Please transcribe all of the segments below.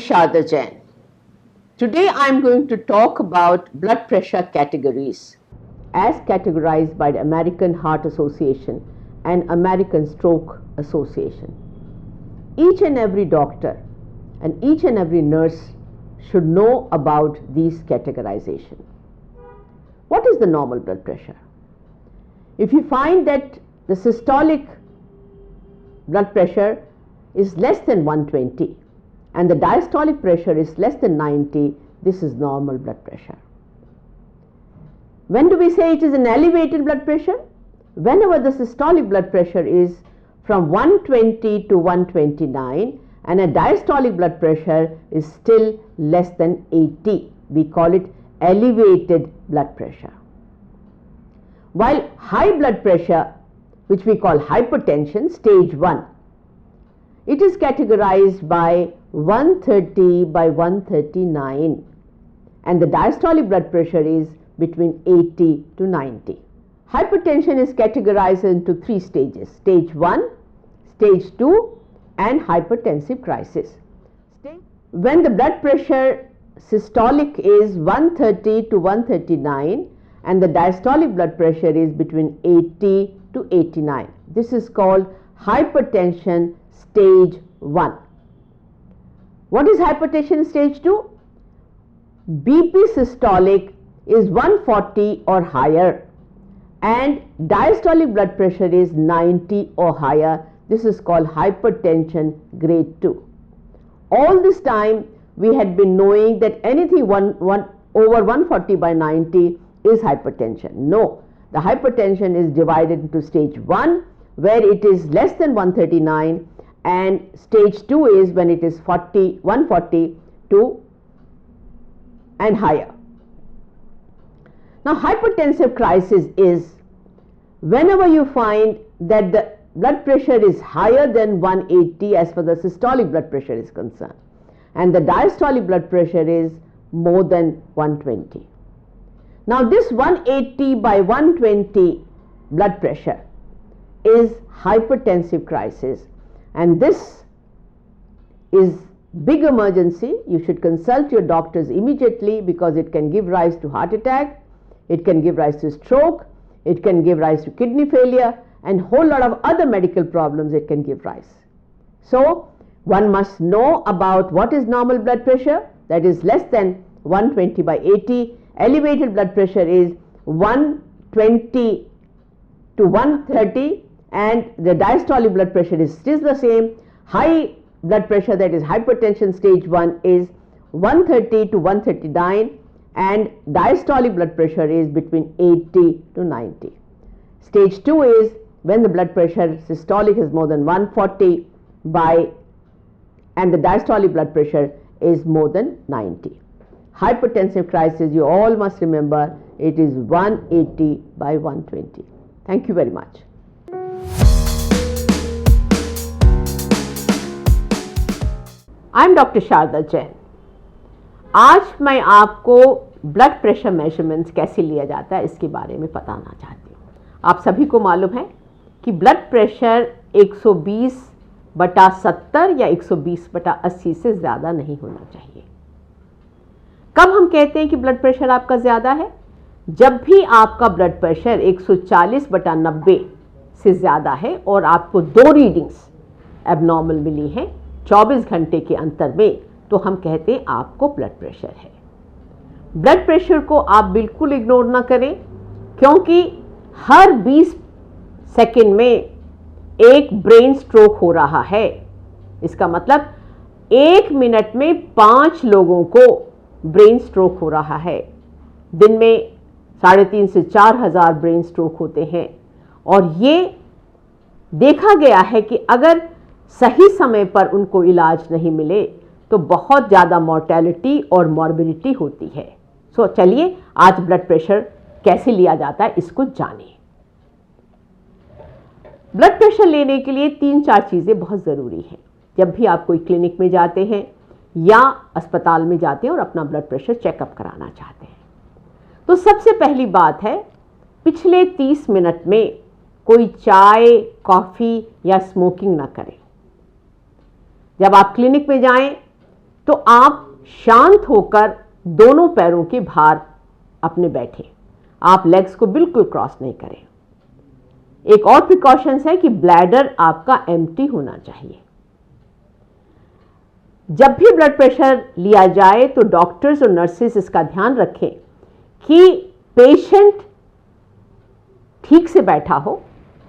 Sharda Jain. Today I am going to talk about blood pressure categories as categorized by the American Heart Association and American Stroke Association. Each and every doctor and each and every nurse should know about these categorization. What is the normal blood pressure? If you find that the systolic blood pressure is less than 120 and the diastolic pressure is less than 90, this is normal blood pressure. When do we say it is an elevated blood pressure? Whenever the systolic blood pressure is from 120 to 129 and a diastolic blood pressure is still less than 80, we call it elevated blood pressure. While high blood pressure, which we call hypertension, stage 1, it is categorized by 130 by 139 and the diastolic blood pressure is between 80 to 90. Hypertension is categorized into 3 stages: stage 1, stage 2 and hypertensive crisis. When the blood pressure systolic is 130 to 139 and the diastolic blood pressure is between 80 to 89, this is called hypertension stage 1. What is hypertension stage 2? BP systolic is 140 or higher and diastolic blood pressure is 90 or higher. This is called hypertension grade 2. All this time we had been knowing that anything over 140 by 90 is hypertension. No, the hypertension is divided into stage 1 where it is less than 139 and stage 2 is when it is 140 to and higher. Now hypertensive crisis is whenever you find that the blood pressure is higher than 180 as far as the systolic blood pressure is concerned and the diastolic blood pressure is more than 120. Now this 180 by 120 blood pressure is hypertensive crisis and this is big emergency. You should consult your doctors immediately because it can give rise to heart attack, it can give rise to stroke, it can give rise to kidney failure and whole lot of other medical problems it can give rise. So one must know about what is normal blood pressure, that is less than 120 by 80. Elevated blood pressure is 120 to 130 and the diastolic blood pressure is still the same. High blood pressure, that is hypertension stage 1, is 130 to 139 and diastolic blood pressure is between 80 to 90. Stage 2 is when the blood pressure systolic is more than 140 by and the diastolic blood pressure is more than 90. Hypertensive crisis, you all must remember, it is 180 by 120. Thank you very much. I am Dr. Sharda Jain. आज मैं आपको blood pressure measurements कैसे लिया जाता है इसके बारे में बताना चाहती हूँ। आप सभी को मालूम है कि ब्लड प्रेशर 120/70 या 120/80 से ज़्यादा नहीं होना चाहिए। कब हम कहते हैं कि ब्लड प्रेशर आपका ज़्यादा है? जब भी आपका ब्लड प्रेशर 140/90 से ज़्यादा है और आपको 2 रीडिंग्स एबनॉर्मल मिली हैं 24 घंटे के अंतर में, तो हम कहते हैं आपको ब्लड प्रेशर है। ब्लड प्रेशर को आप बिल्कुल इग्नोर ना करें क्योंकि हर 20 सेकंड में एक ब्रेन स्ट्रोक हो रहा है। इसका मतलब 1 मिनट में 5 लोगों को ब्रेन स्ट्रोक हो रहा है। दिन में 3,500 से 4,000 ब्रेन स्ट्रोक होते हैं और ये देखा गया है कि अगर सही समय पर उनको इलाज नहीं मिले तो बहुत ज़्यादा मॉर्टेलिटी और मॉर्बिडिटी होती है। सो चलिए आज ब्लड प्रेशर कैसे लिया जाता है इसको जानिए। ब्लड प्रेशर लेने के लिए 3-4 चीज़ें बहुत ज़रूरी हैं। जब भी आप कोई क्लिनिक में जाते हैं या अस्पताल में जाते हैं और अपना ब्लड प्रेशर चेकअप कराना चाहते हैं, तो सबसे पहली बात है पिछले 30 मिनट में कोई चाय, कॉफ़ी या स्मोकिंग ना करें। जब आप क्लिनिक में जाएं तो आप शांत होकर दोनों पैरों के भार अपने बैठे, आप लेग्स को बिल्कुल क्रॉस नहीं करें। एक और प्रिकॉशंस है कि ब्लैडर आपका एम्प्टी होना चाहिए। जब भी ब्लड प्रेशर लिया जाए तो डॉक्टर्स और नर्सेस इसका ध्यान रखें कि पेशेंट ठीक से बैठा हो,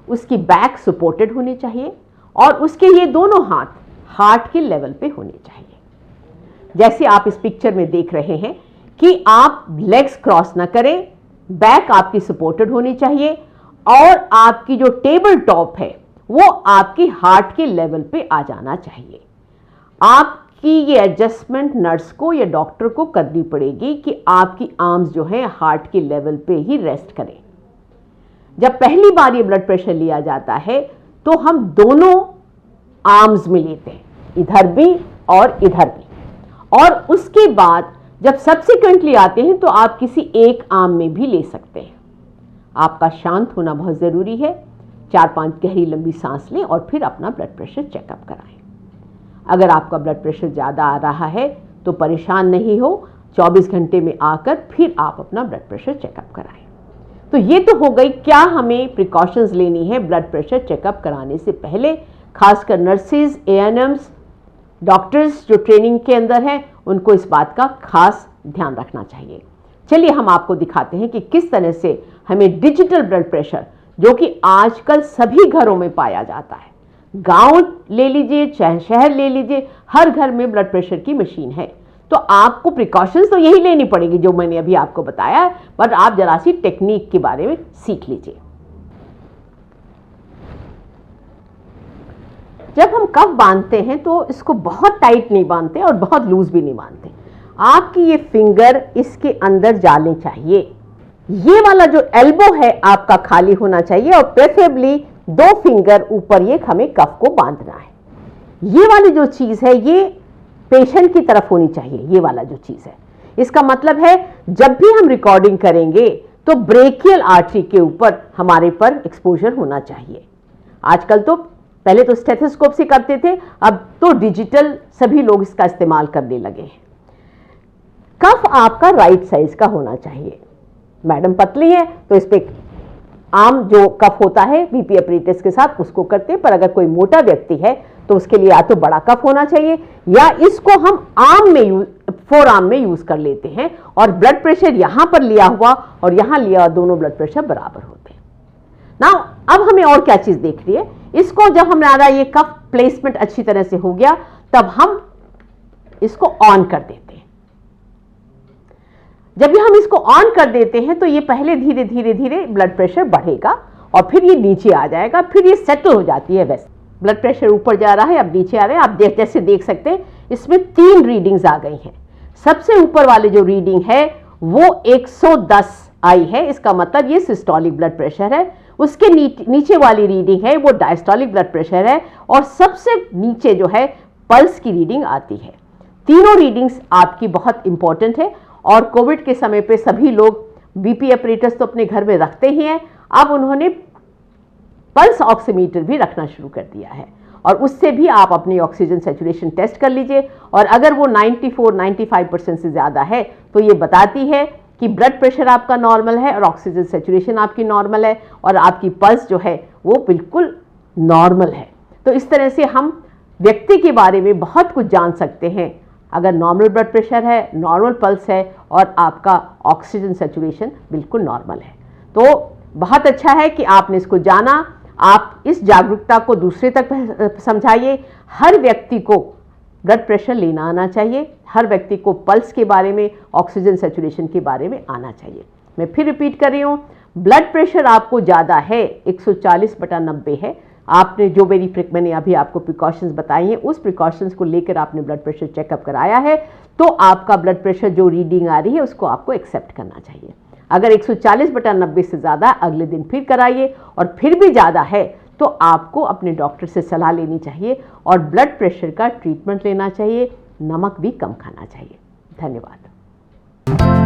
उसकी बैक सपोर्टेड होनी चाहिए और उसके ये दोनों हाथ हार्ट के लेवल पे होने चाहिए। जैसे आप इस पिक्चर में देख रहे हैं कि आप लेग्स क्रॉस ना करें, बैक आपकी सपोर्टेड होनी चाहिए और आपकी जो टेबल टॉप है वो आपकी हार्ट के लेवल पे आ जाना चाहिए। आपकी ये एडजस्टमेंट नर्स को या डॉक्टर को करनी पड़ेगी कि आपकी आर्म्स जो है हार्ट के लेवल पे ही रेस्ट करें। जब पहली बार ये ब्लड प्रेशर लिया जाता है तो हम दोनों आर्म्स में लेते हैं, इधर भी और इधर भी, और उसके बाद जब सब्सिक्वेंटली आते हैं तो आप किसी एक आर्म में भी ले सकते हैं। आपका शांत होना बहुत ज़रूरी है। 4-5 गहरी लंबी सांस लें और फिर अपना ब्लड प्रेशर चेकअप कराएं। अगर आपका ब्लड प्रेशर ज़्यादा आ रहा है तो परेशान नहीं हो, 24 घंटे में आकर फिर आप अपना ब्लड प्रेशर चेकअप कराएं। तो ये तो हो गई क्या हमें प्रिकॉशंस लेनी है ब्लड प्रेशर चेकअप कराने से पहले। खासकर नर्सेज, एएनएम्स, डॉक्टर्स जो ट्रेनिंग के अंदर हैं, उनको इस बात का खास ध्यान रखना चाहिए। चलिए हम आपको दिखाते हैं कि किस तरह से हमें डिजिटल ब्लड प्रेशर, जो कि आजकल सभी घरों में पाया जाता है, गांव ले लीजिए चाहे शहर ले लीजिए, हर घर में ब्लड प्रेशर की मशीन है। तो आपको प्रिकॉशंस तो यही लेनी पड़ेगी जो मैंने अभी आपको बताया, बट आप जरा सी टेक्निक के बारे में सीख लीजिए। जब हम कफ बांधते हैं तो इसको बहुत टाइट नहीं बांधते और बहुत लूज भी नहीं बांधते। आपकी ये फिंगर इसके अंदर जाने चाहिए। ये वाला जो एल्बो है आपका खाली होना चाहिए और प्रेफरेबली 2 फिंगर ऊपर ये हमें कफ को बांधना है। ये वाली जो चीज़ है ये पेशेंट की तरफ होनी चाहिए। ये वाला जो चीज़ है, इसका मतलब है जब भी हम रिकॉर्डिंग करेंगे तो ब्रेकियल आर्टरी के ऊपर हमारे पर एक्सपोजर होना चाहिए। आजकल तो पहले तो स्टेथोस्कोप से करते थे, अब तो डिजिटल सभी लोग इसका इस्तेमाल करने लगे हैं। कफ आपका राइट साइज का होना चाहिए। मैडम पतली है तो इस पे आम जो कफ होता है बीपी अपरेटस के साथ उसको करते हैं, पर अगर कोई मोटा व्यक्ति है तो उसके लिए या तो बड़ा कफ होना चाहिए या इसको हम आर्म में फोर आर्म में यूज कर लेते हैं और ब्लड प्रेशर यहां पर लिया हुआ और यहां लिया हुआ दोनों ब्लड प्रेशर बराबर होते हैं। ना अब हमें और क्या चीज देख रही है, इसको जब हमारा ये कफ प्लेसमेंट अच्छी तरह से हो गया तब हम इसको ऑन कर देते हैं। जब भी हम इसको ऑन कर देते हैं तो ये पहले धीरे धीरे धीरे ब्लड प्रेशर बढ़ेगा और फिर ये नीचे आ जाएगा, फिर ये सेटल हो जाती है। वैसे ब्लड प्रेशर ऊपर जा रहा है, अब नीचे आ रहे हैं। आप जैसे देख सकते हैं इसमें 3 रीडिंग्स आ गई हैं। सबसे ऊपर वाले जो रीडिंग है वो 110 आई है, इसका मतलब ये सिस्टोलिक ब्लड प्रेशर है। उसके नीचे वाली रीडिंग है वो डायस्टोलिक ब्लड प्रेशर है और सबसे नीचे जो है पल्स की रीडिंग आती है। तीनों रीडिंग्स आपकी बहुत इंपॉर्टेंट है और कोविड के समय पे सभी लोग बीपी अपरेटस तो अपने घर में रखते ही हैं, अब उन्होंने पल्स ऑक्सीमीटर भी रखना शुरू कर दिया है और उससे भी आप अपनी ऑक्सीजन सैचुरेशन टेस्ट कर लीजिए और अगर वो 94-95% से ज़्यादा है तो ये बताती है कि ब्लड प्रेशर आपका नॉर्मल है और ऑक्सीजन सैचुरेशन आपकी नॉर्मल है और आपकी पल्स जो है वो बिल्कुल नॉर्मल है। तो इस तरह से हम व्यक्ति के बारे में बहुत कुछ जान सकते हैं। अगर नॉर्मल ब्लड प्रेशर है, नॉर्मल पल्स है और आपका ऑक्सीजन सैचुरेशन बिल्कुल नॉर्मल है, तो बहुत अच्छा है कि आपने इसको जाना। आप इस जागरूकता को दूसरे तक समझाइए। हर व्यक्ति को ब्लड प्रेशर लेना आना चाहिए, हर व्यक्ति को पल्स के बारे में, ऑक्सीजन सैचुरेशन के बारे में आना चाहिए। मैं फिर रिपीट कर रही हूँ, ब्लड प्रेशर आपको ज़्यादा है, 140/90 है। आपने जो मैंने अभी आपको प्रिकॉशंस बताई हैं, उस प्रिकॉशंस को लेकर आपने ब्लड प्रेशर चेकअप कराया है तो आपका ब्लड प्रेशर जो रीडिंग आ रही है उसको आपको एक्सेप्ट करना चाहिए। अगर 140/90 से ज़्यादा अगले दिन फिर कराइए और फिर भी ज़्यादा है तो आपको अपने डॉक्टर से सलाह लेनी चाहिए और ब्लड प्रेशर का ट्रीटमेंट लेना चाहिए। नमक भी कम खाना चाहिए। धन्यवाद।